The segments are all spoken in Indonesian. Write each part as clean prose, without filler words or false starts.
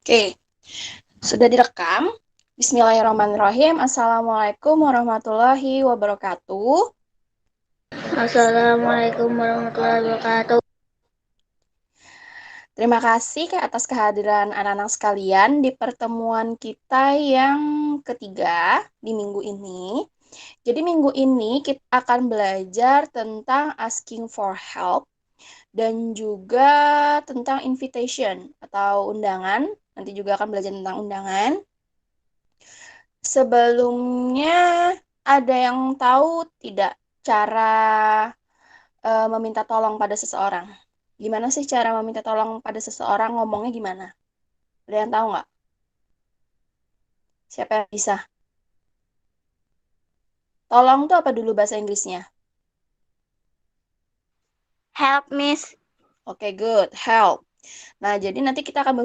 Oke, sudah direkam. Bismillahirrahmanirrahim. Assalamualaikum warahmatullahi wabarakatuh. Assalamualaikum warahmatullahi wabarakatuh. Terima kasih atas kehadiran anak-anak sekalian di pertemuan kita yang ketiga di minggu ini. Jadi minggu ini kita akan belajar tentang asking for help dan juga tentang invitation atau undangan. Nanti juga akan belajar tentang undangan. Sebelumnya ada yang tahu tidak cara meminta tolong pada seseorang? Gimana sih cara meminta tolong pada seseorang, ngomongnya gimana? Ada yang tahu nggak? Siapa yang bisa? Tolong tuh apa dulu bahasa Inggrisnya? Help, Miss. Oke, good. Help. Nah, jadi nanti kita akan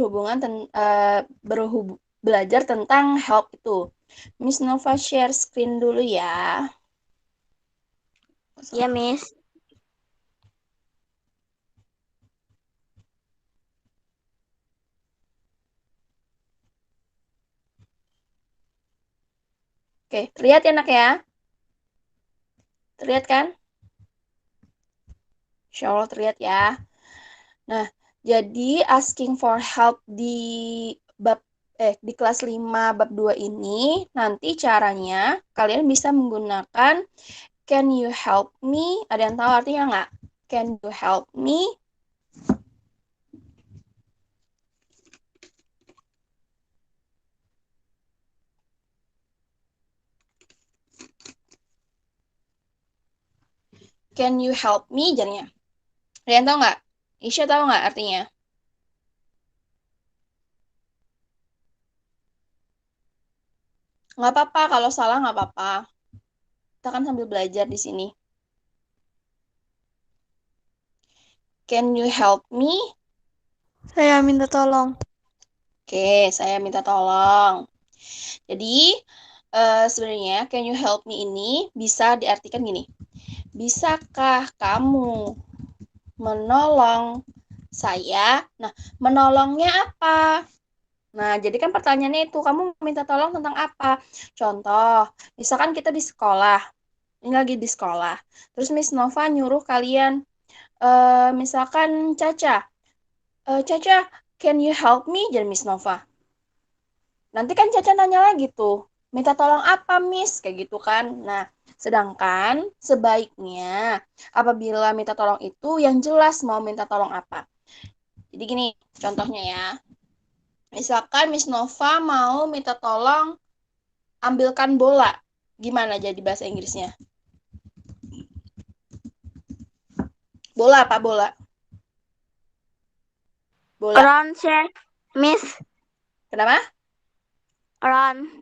belajar tentang help itu. Miss Nova share screen dulu ya. Ya, Miss. Oke, terlihat ya nak ya? Terlihat kan? Insya Allah terlihat ya. Nah, jadi asking for help bab di kelas 5 bab 2 ini nanti caranya kalian bisa menggunakan can you help me? Ada yang tahu artinya nggak? Can you help me? Can you help me jadinya. Ada yang tahu nggak? Isya tahu nggak artinya? Nggak apa-apa, kalau salah nggak apa-apa. Kita kan sambil belajar di sini. Can you help me? Saya minta tolong. Oke, saya minta tolong. Jadi, sebenarnya can you help me ini bisa diartikan gini. Bisakah kamu menolong saya? Nah, menolongnya apa? Nah, jadi kan pertanyaannya itu, kamu minta tolong tentang apa? Contoh, misalkan kita di sekolah, ini lagi di sekolah. Terus Miss Nova nyuruh kalian, misalkan Caca, Caca, can you help me? Jadi Miss Nova. Nanti kan Caca nanya lagi tuh, minta tolong apa Miss? Kayak gitu kan. Nah, sedangkan sebaiknya apabila minta tolong itu yang jelas mau minta tolong apa. Jadi gini, contohnya ya. Misalkan Miss Nova mau minta tolong ambilkan bola. Gimana jadi bahasa Inggrisnya? Bola apa bola? Bola. Round, share, Miss. Kenapa? Round.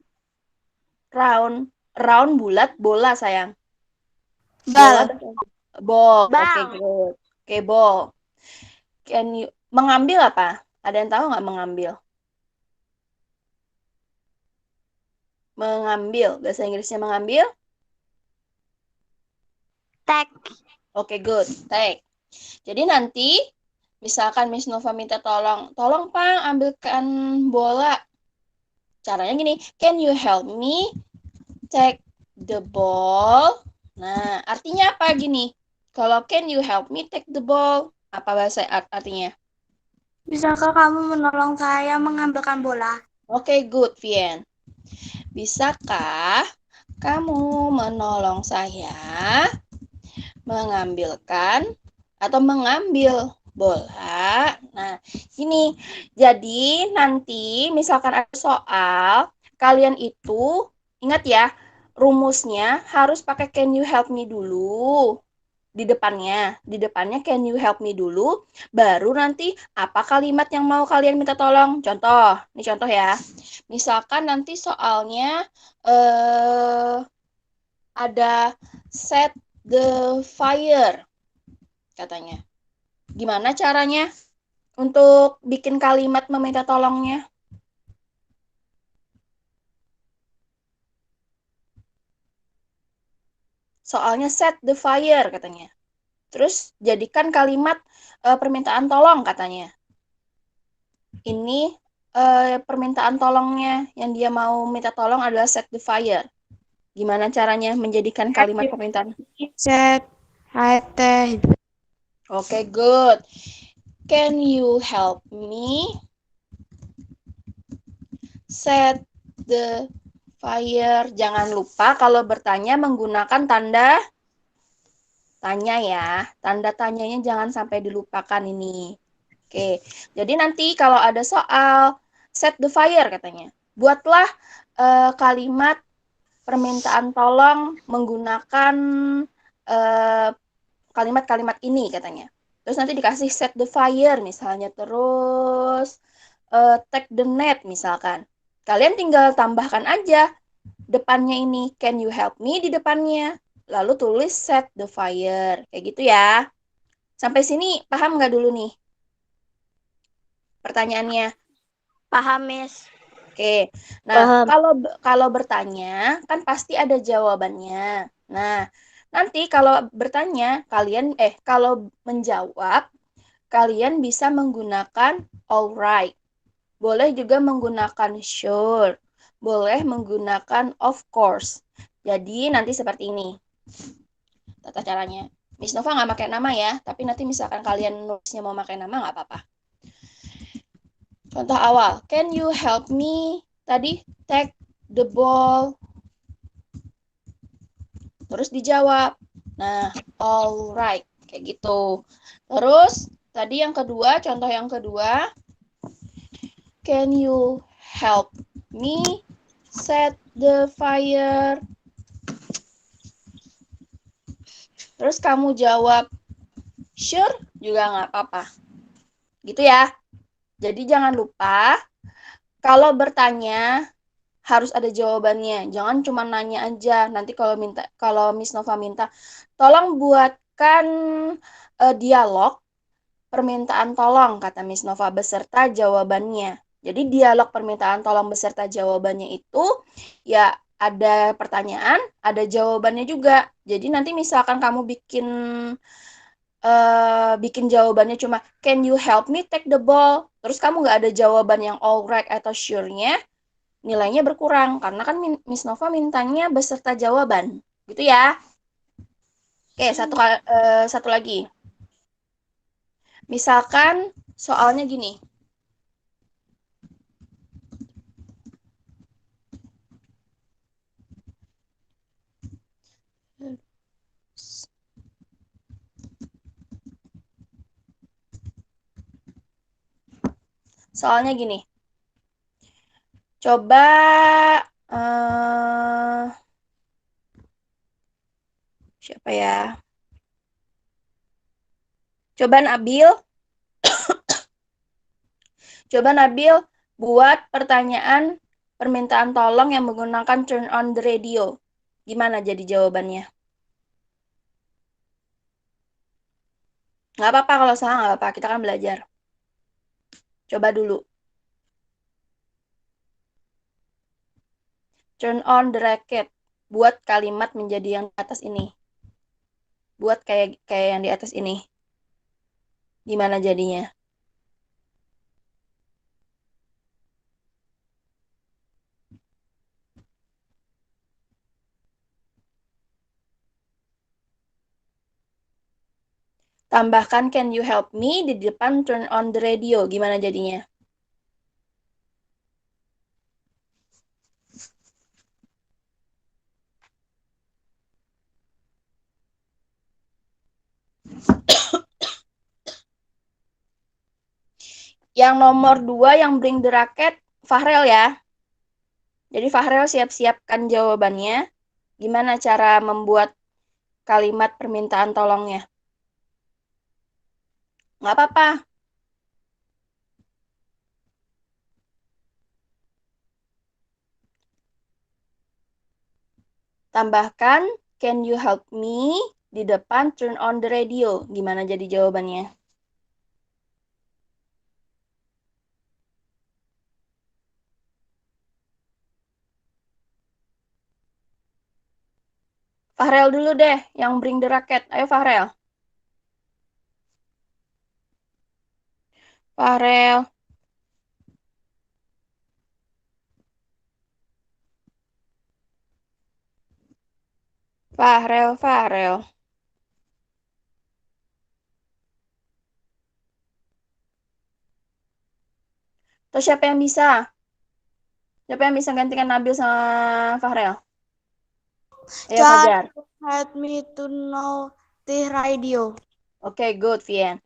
Round. Round bulat, bola sayang. Bola Bal. ball. Oke, Bal. good. Oke, ball. Can you mengambil apa? Ada yang tahu nggak mengambil? Mengambil. Bahasa Inggrisnya mengambil? Tag. Oke, good. Take. Jadi nanti misalkan Miss Nova minta tolong, tolong Pang ambilkan bola. Caranya gini, can you help me take the ball? Nah, artinya apa gini? Kalau can you help me take the ball? Apa bahasa artinya? Bisakah kamu menolong saya mengambilkan bola? Oke, good, Vien. Bisakah kamu menolong saya mengambilkan atau mengambil bola? Nah, ini jadi nanti misalkan ada soal, kalian itu ingat ya, rumusnya harus pakai can you help me dulu di depannya. Di depannya can you help me dulu, baru nanti apa kalimat yang mau kalian minta tolong. Contoh, ini contoh ya. Misalkan nanti soalnya ada set the fire katanya. Gimana caranya untuk bikin kalimat meminta tolongnya? Soalnya set the fire katanya. Terus jadikan kalimat permintaan tolong katanya. Ini permintaan tolongnya yang dia mau minta tolong adalah set the fire. Gimana caranya menjadikan kalimat permintaan? Set teh. Oke, good. Can you help me set the fire? Jangan lupa kalau bertanya menggunakan tanda tanya ya. Tanda tanyanya jangan sampai dilupakan ini. Oke, jadi nanti kalau ada soal set the fire katanya, buatlah kalimat permintaan tolong menggunakan kalimat-kalimat ini katanya. Terus nanti dikasih set the fire misalnya, terus take the net misalkan. Kalian tinggal tambahkan aja depannya ini can you help me di depannya. Lalu tulis set the fire. Kayak gitu ya. Sampai sini paham nggak dulu nih pertanyaannya? Paham, Miss. Oke. Nah, kalau bertanya kan pasti ada jawabannya. Nah, nanti kalau bertanya kalau menjawab kalian bisa menggunakan alright. Boleh juga menggunakan sure. Boleh menggunakan of course. Jadi nanti seperti ini tata caranya. Miss Nova nggak pakai nama ya, tapi nanti misalkan kalian nulisnya mau pakai nama nggak apa-apa. Contoh awal, can you help me? Tadi take the ball. Terus dijawab. Nah, alright, kayak gitu. Terus tadi yang kedua, contoh yang kedua, can you help me set the fire? Terus kamu jawab sure juga nggak apa-apa. Gitu ya. Jadi jangan lupa kalau bertanya harus ada jawabannya. Jangan cuma nanya aja. Nanti kalau Miss Nova minta, tolong buatkan dialog permintaan tolong kata Miss Nova beserta jawabannya. Jadi dialog permintaan tolong beserta jawabannya itu ya ada pertanyaan, ada jawabannya juga. Jadi nanti misalkan kamu bikin jawabannya cuma can you help me take the ball, terus kamu nggak ada jawaban yang alright atau sure-nya, nilainya berkurang karena kan Miss Nova mintanya beserta jawaban, gitu ya. Oke, satu lagi. Misalkan soalnya gini. Soalnya gini. Coba siapa ya? Coba Nabil buat pertanyaan permintaan tolong yang menggunakan turn on the radio. Gimana jadi jawabannya? Nggak apa-apa kalau salah, nggak apa-apa. Kita kan belajar. Coba dulu. Turn on the racket. Buat kalimat menjadi yang di atas ini. Buat kayak yang di atas ini. Gimana jadinya? Tambahkan can you help me di depan turn on the radio. Gimana jadinya? Yang nomor 2 yang bring the racket, Fahrel ya. Jadi Fahrel siap-siapkan jawabannya. Gimana cara membuat kalimat permintaan tolongnya? Nggak apa-apa. Tambahkan can you help me di depan turn on the radio. Gimana jadi jawabannya? Fahrel dulu deh yang bring the racket. Ayo Fahrel. Fahrel. Fahrel. Terus siapa yang bisa? Siapa yang bisa gantikan Nabil sama Fahrel? Ayo Fajar. Help me to know the radio. Okay, good, Vian.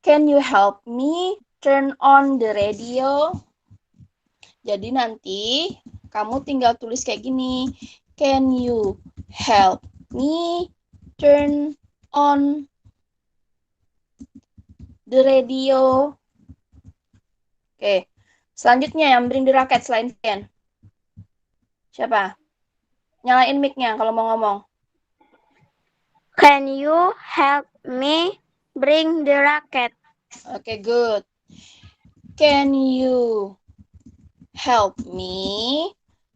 Can you help me turn on the radio? Jadi nanti kamu tinggal tulis kayak gini. Can you help me turn on the radio? Oke. Selanjutnya yang bring the racket selain Vian. Siapa? Nyalain mic-nya kalau mau ngomong. Can you help me bring the racket? Okay, good. Can you help me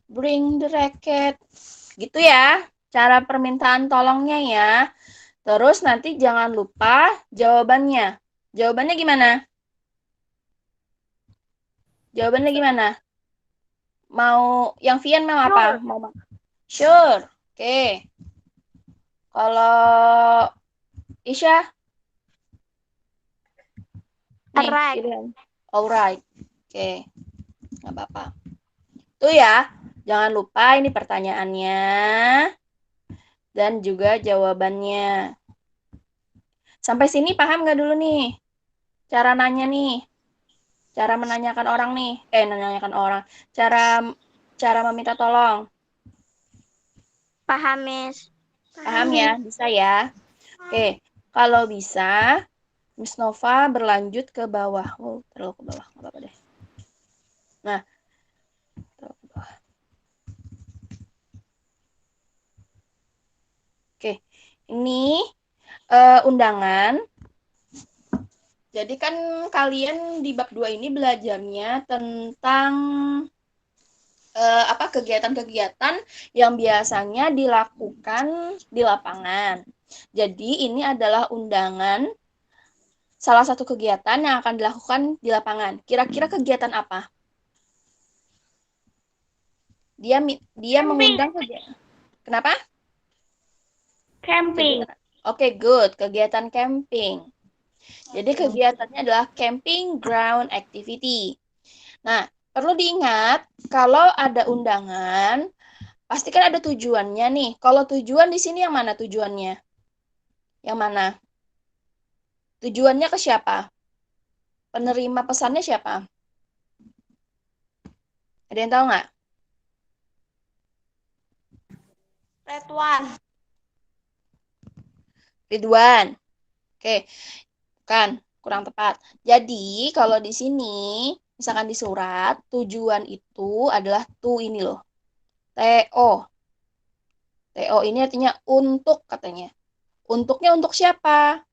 bring the racket? Gitu ya, cara permintaan tolongnya ya. Terus nanti jangan lupa jawabannya. Jawabannya gimana? Jawabannya gimana? Mau yang Vian mau apa? Mau sure. Oke. Kalau Isya? Nih, Alright. Alright. Oke. Nggak apa-apa. Tuh ya, jangan lupa ini pertanyaannya dan juga jawabannya. Sampai sini paham nggak dulu nih? Cara nanya nih. Cara menanyakan orang nih. Menanyakan orang. Cara meminta tolong. Paham, Miss. Paham ya? Bisa ya? Oke. Kalau bisa, Miss Nova berlanjut ke bawah. Oh, terlalu ke bawah. Nggak apa-apa deh. Nah, terlalu ke bawah. Oke. Ini undangan. Jadi kan kalian di bab 2 ini belajarnya tentang kegiatan-kegiatan yang biasanya dilakukan di lapangan. Jadi ini adalah undangan salah satu kegiatan yang akan dilakukan di lapangan. Kira-kira kegiatan apa? Dia mengundang kegiatan. Kenapa? Camping. Oke, good. Kegiatan camping. Jadi kegiatannya adalah camping ground activity. Nah, perlu diingat kalau ada undangan, pasti kan ada tujuannya nih. Kalau tujuan di sini yang mana tujuannya? Yang mana? Tujuannya ke siapa? Penerima pesannya siapa? Ada yang tahu nggak? Ridwan. Oke, kan kurang tepat. Jadi kalau di sini, misalkan di surat, tujuan itu adalah ini loh. TO. TO ini artinya untuk katanya. Untuknya untuk siapa?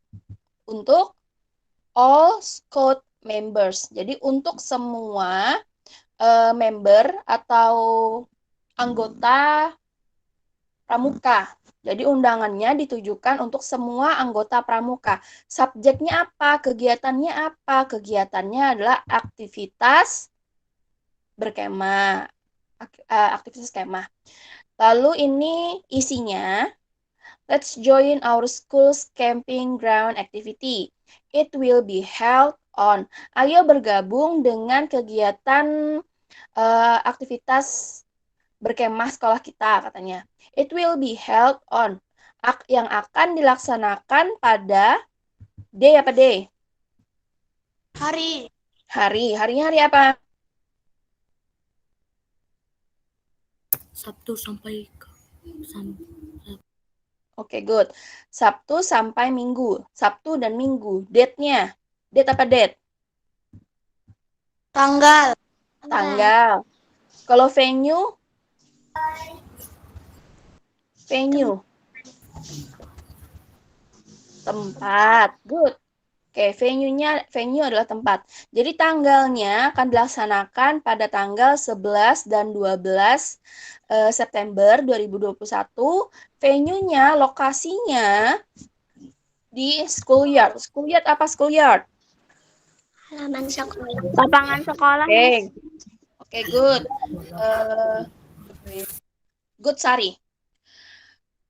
Untuk all Scout members. Jadi untuk semua member atau anggota pramuka. Jadi undangannya ditujukan untuk semua anggota pramuka. Subjeknya apa? Kegiatannya apa? Kegiatannya adalah aktivitas berkemah. Aktivitas kemah. Lalu ini isinya, let's join our school's camping ground activity. It will be held on. Ayo bergabung dengan kegiatan aktivitas berkemah sekolah kita katanya. It will be held on. Yang akan dilaksanakan pada day apa day? Hari. Harinya hari apa? Sabtu sampai Oke, good. Sabtu sampai Minggu. Sabtu dan Minggu. Date-nya. Date apa date? Tanggal. Kalau venue? Tempat. Good. Oke, venue adalah tempat. Jadi tanggalnya akan dilaksanakan pada tanggal 11 dan 12 September 2021. Venue-nya, lokasinya di schoolyard. Schoolyard apa schoolyard? Halaman sekolah. Lapangan sekolah. Oke, good. Good, Sari.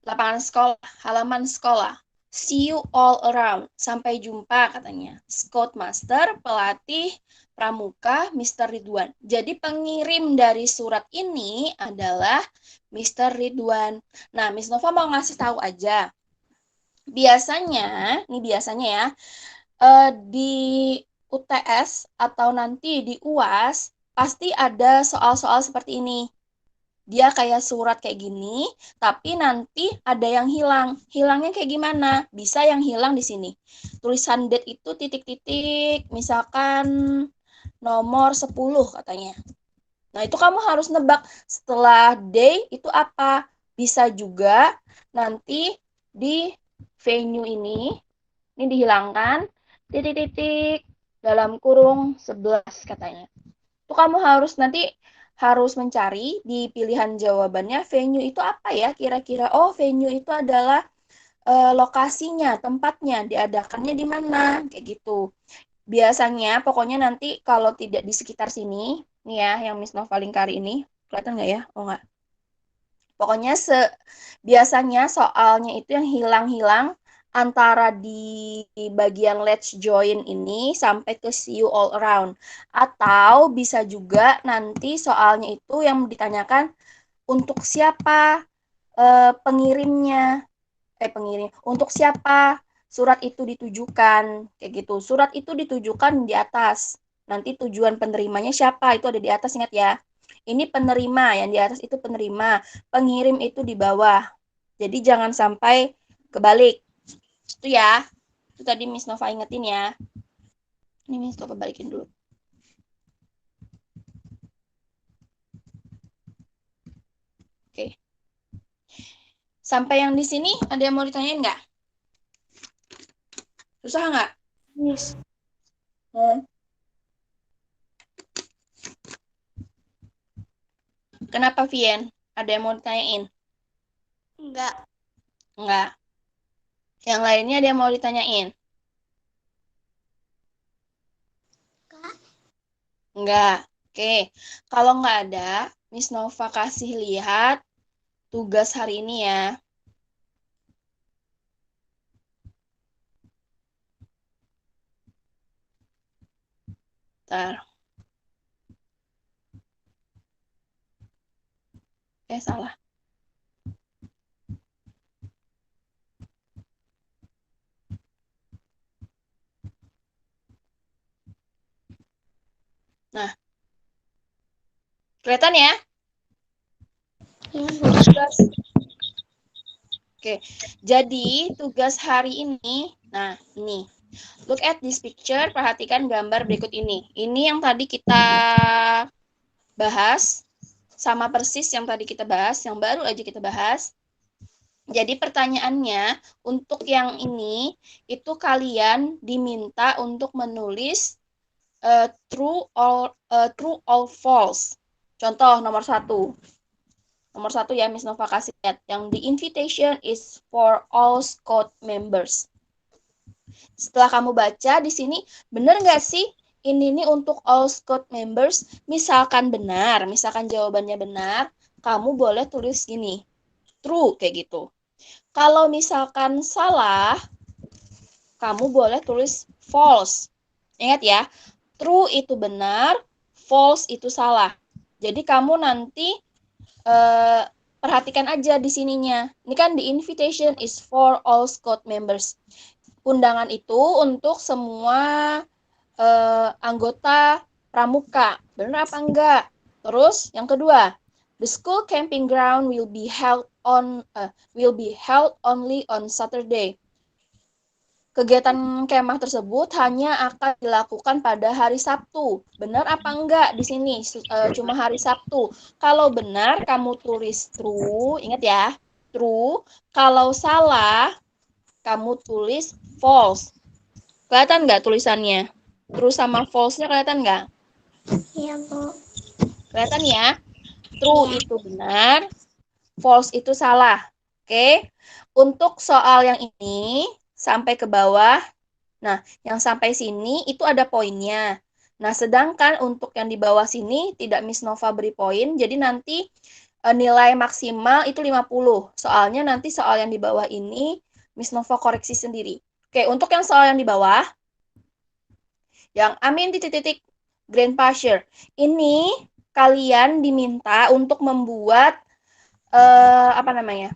lapangan sekolah, halaman sekolah. See you all around. Sampai jumpa katanya. Scoutmaster, pelatih, pramuka, Mr. Ridwan. Jadi pengirim dari surat ini adalah Mr. Ridwan. Nah, Miss Nova mau ngasih tahu aja. Biasanya, ini biasanya ya, di UTS atau nanti di UAS pasti ada soal-soal seperti ini. Dia kayak surat kayak gini, tapi nanti ada yang hilang. Hilangnya kayak gimana? Bisa yang hilang di sini. Tulisan date itu titik-titik, misalkan nomor 10 katanya. Nah, itu kamu harus nebak setelah day itu apa. Bisa juga nanti di venue ini dihilangkan, titik-titik, dalam kurung 11 katanya. Itu kamu harus nanti harus mencari di pilihan jawabannya venue itu apa ya kira-kira. Oh, venue itu adalah lokasinya, tempatnya, diadakannya di mana, kayak gitu. Biasanya, pokoknya nanti kalau tidak di sekitar sini, nih ya, yang Miss Nova lingkari ini, kelihatan nggak ya? Oh nggak. Pokoknya biasanya soalnya itu yang hilang-hilang antara di bagian let's join ini sampai ke see you all around. Atau bisa juga nanti soalnya itu yang ditanyakan untuk siapa pengirimnya. Pengirim. Untuk siapa surat itu ditujukan. Kayak gitu. Surat itu ditujukan di atas. Nanti tujuan penerimanya siapa itu ada di atas, ingat ya. Ini penerima, yang di atas itu penerima, pengirim itu di bawah. Jadi jangan sampai kebalik. Itu ya. Itu tadi Miss Nova ingetin ya. Ini Miss Nova balikin dulu. Oke. Sampai yang di sini ada yang mau ditanyain nggak? Susah nggak? Yes. Kenapa, Vien? Ada yang mau ditanyain? Enggak. Enggak. Yang lainnya ada yang mau ditanyain? Kak. Enggak. Oke. Kalau nggak ada, Miss Nova kasih lihat tugas hari ini ya. Bentar. Salah. Nah. Kelihatan ya? Tugas. Oke. Jadi, tugas hari ini, nah, ini. Look at this picture, perhatikan gambar berikut ini. Ini yang tadi kita bahas, sama persis yang tadi kita bahas, yang baru aja kita bahas. Jadi pertanyaannya, untuk yang ini, itu kalian diminta untuk menulis true or false. Contoh nomor 1. Nomor 1 ya, Miss Nova kasih lihat. Yang the invitation is for all Scout members. Setelah kamu baca di sini, benar nggak sih ini nih untuk all Scout members? Misalkan benar, misalkan jawabannya benar, kamu boleh tulis gini, true kayak gitu. Kalau misalkan salah, kamu boleh tulis false. Ingat ya, true itu benar, false itu salah. Jadi kamu nanti perhatikan aja di sininya. Ini kan the invitation is for all Scout members. Undangan itu untuk semua anggota pramuka. Benar apa enggak? Terus yang kedua, the school camping ground will be held only on Saturday. Kegiatan kemah tersebut hanya akan dilakukan pada hari Sabtu. Benar apa enggak di sini? Cuma hari Sabtu. Kalau benar, kamu tulis true. Ingat ya, true. Kalau salah, kamu tulis false. Kelihatan nggak tulisannya? True sama false-nya kelihatan nggak? Iya, Bu. Kelihatan ya? True itu benar, false itu salah. Oke. Untuk soal yang ini, sampai ke bawah. Nah, yang sampai sini itu ada poinnya. Nah, sedangkan untuk yang di bawah sini tidak Miss Nova beri poin. Jadi nanti nilai maksimal itu 50. Soalnya nanti soal yang di bawah ini Miss Nova koreksi sendiri. Oke, untuk yang soal yang di bawah, yang amin titik-titik grandpa share. Ini kalian diminta untuk membuat apa namanya?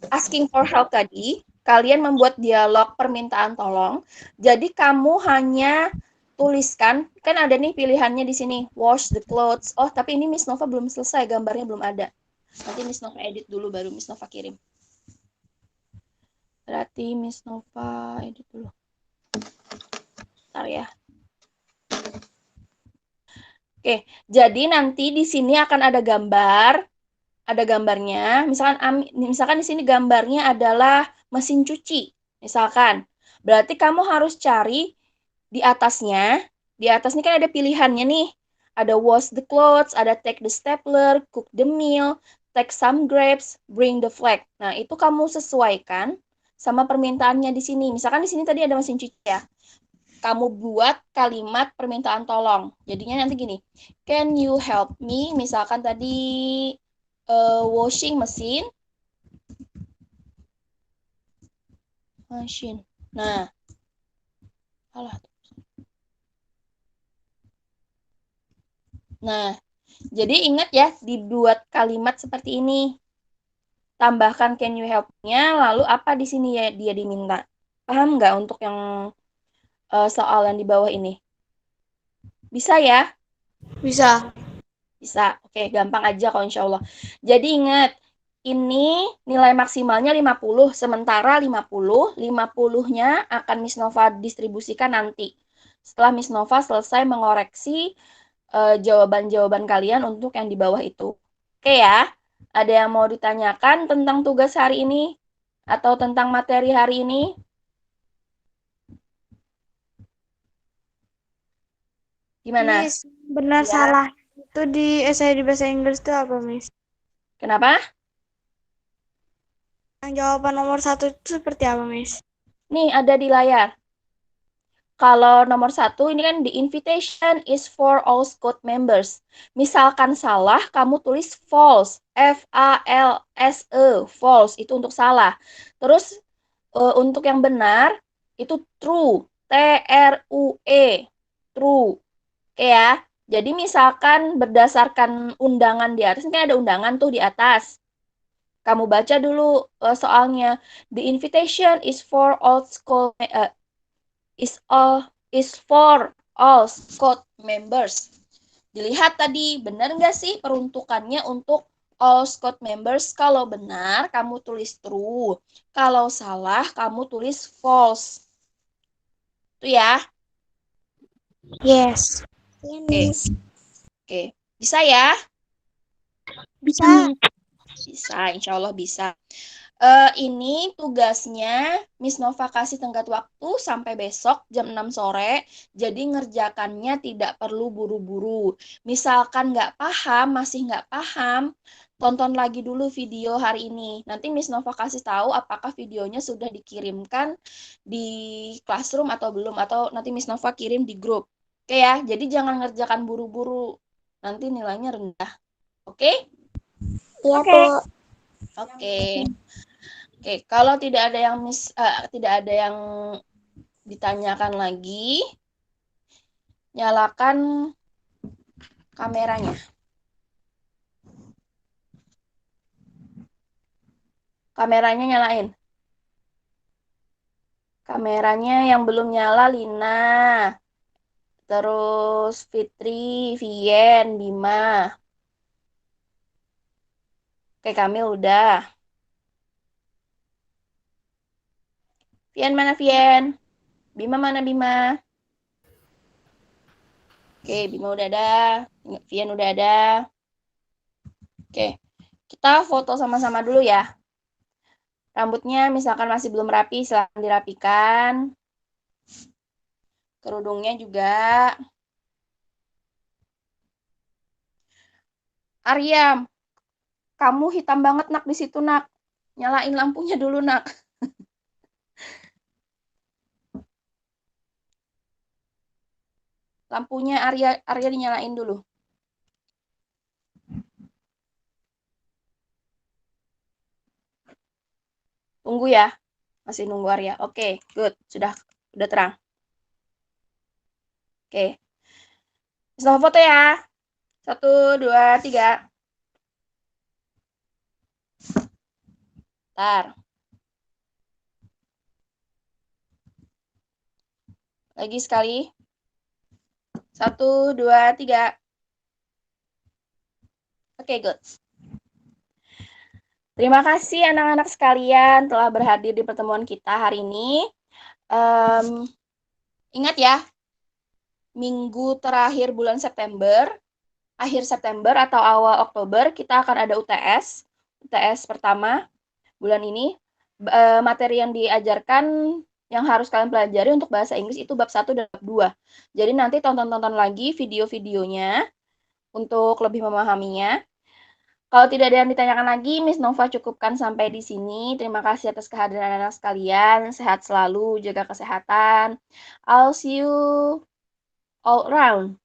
Asking for help tadi, kalian membuat dialog permintaan tolong. Jadi kamu hanya tuliskan, kan ada nih pilihannya di sini, wash the clothes. Oh, tapi ini Miss Nova belum selesai, gambarnya belum ada. Nanti Miss Nova edit dulu, baru Miss Nova kirim. Berarti Miss Nova edit dulu. Bentar ya. Oke, jadi nanti di sini akan ada gambar, ada gambarnya. Misalkan di sini gambarnya adalah mesin cuci. Misalkan, berarti kamu harus cari di atasnya. Di atasnya kan ada pilihannya nih. Ada wash the clothes, ada take the stapler, cook the meal, take some grapes, bring the flag. Nah, itu kamu sesuaikan sama permintaannya di sini. Misalkan di sini tadi ada mesin cuci ya. Kamu buat kalimat permintaan tolong. Jadinya nanti gini, can you help me? Misalkan tadi washing machine. Nah, alah. Nah, jadi ingat ya, dibuat kalimat seperti ini. Tambahkan can you help-nya, lalu apa di sini ya dia diminta. Paham nggak untuk yang soal yang di bawah ini? Bisa ya? Bisa. Bisa. Oke, gampang aja kok insya Allah. Jadi ingat, ini nilai maksimalnya 50, sementara 50-nya akan Miss Nova distribusikan nanti. Setelah Miss Nova selesai mengoreksi jawaban-jawaban kalian untuk yang di bawah itu. Oke ya? Ada yang mau ditanyakan tentang tugas hari ini? Atau tentang materi hari ini? Gimana? Miss, benar Ya. salah itu di esai di bahasa Inggris itu apa, Miss? Kenapa? Yang jawaban nomor 1 itu seperti apa, Miss? Nih, ada di layar. Kalau nomor 1, ini kan the invitation is for all Scout members. Misalkan salah, kamu tulis false. F-A-L-S-E. False. Itu untuk salah. Terus, untuk yang benar, itu true. T-R-U-E. True. Oke ya. Jadi misalkan berdasarkan undangan di atas, ini kan ada undangan tuh di atas. Kamu baca dulu soalnya. The invitation is for all school is for all Scout members. Dilihat tadi, benar nggak sih peruntukannya untuk all Scout members? Kalau benar, kamu tulis true. Kalau salah, kamu tulis false. Itu ya. Yes. Oke. Oke. Bisa ya? Bisa. Bisa, insya Allah bisa. Ini tugasnya Miss Nova kasih tenggat waktu sampai besok jam 6 sore. Jadi ngerjakannya tidak perlu buru-buru. Misalkan nggak paham, masih nggak paham, tonton lagi dulu video hari ini. Nanti Miss Nova kasih tahu apakah videonya sudah dikirimkan di classroom atau belum. Atau nanti Miss Nova kirim di grup. Oke ya, jadi jangan ngerjakan buru-buru. Nanti nilainya rendah. Oke? Iya, Oke. Bu. Oke. Oke, kalau tidak ada yang ditanyakan lagi, nyalakan kameranya. Kameranya nyalain. Kameranya yang belum nyala Lina. Terus Fitri, Vien, Bima. Oke, kami udah. Vien mana Vien? Bima mana Bima? Oke, Bima udah ada. Vien udah ada. Oke, kita foto sama-sama dulu ya. Rambutnya misalkan masih belum rapi, silahkan dirapikan. Kerudungnya juga. Aryam, kamu hitam banget nak di situ nak. Nyalain lampunya dulu nak. Lampunya Arya dinyalain dulu. nunggu ya? Masih nunggu Arya. Oke, good. Sudah terang. Oke. Bisa foto ya. 1, 2, 3. Bentar. Lagi sekali. 1, 2, 3. Oke, good. Terima kasih anak-anak sekalian telah berhadir di pertemuan kita hari ini. Ingat ya, minggu terakhir bulan September, akhir September atau awal Oktober, kita akan ada UTS. UTS pertama bulan ini. Materi yang diajarkan yang harus kalian pelajari untuk bahasa Inggris itu bab 1 dan bab 2. Jadi nanti tonton-tonton lagi video-videonya untuk lebih memahaminya. Kalau tidak ada yang ditanyakan lagi, Miss Nova cukupkan sampai di sini. Terima kasih atas kehadiran anak sekalian. Sehat selalu, jaga kesehatan. I'll see you all around.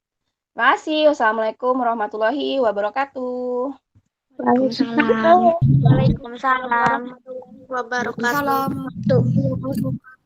Terima kasih. Wassalamualaikum warahmatullahi wabarakatuh. Waalaikumsalam. Waalaikumsalam warahmatullahi wabarakatuh. Waalaikumsalam.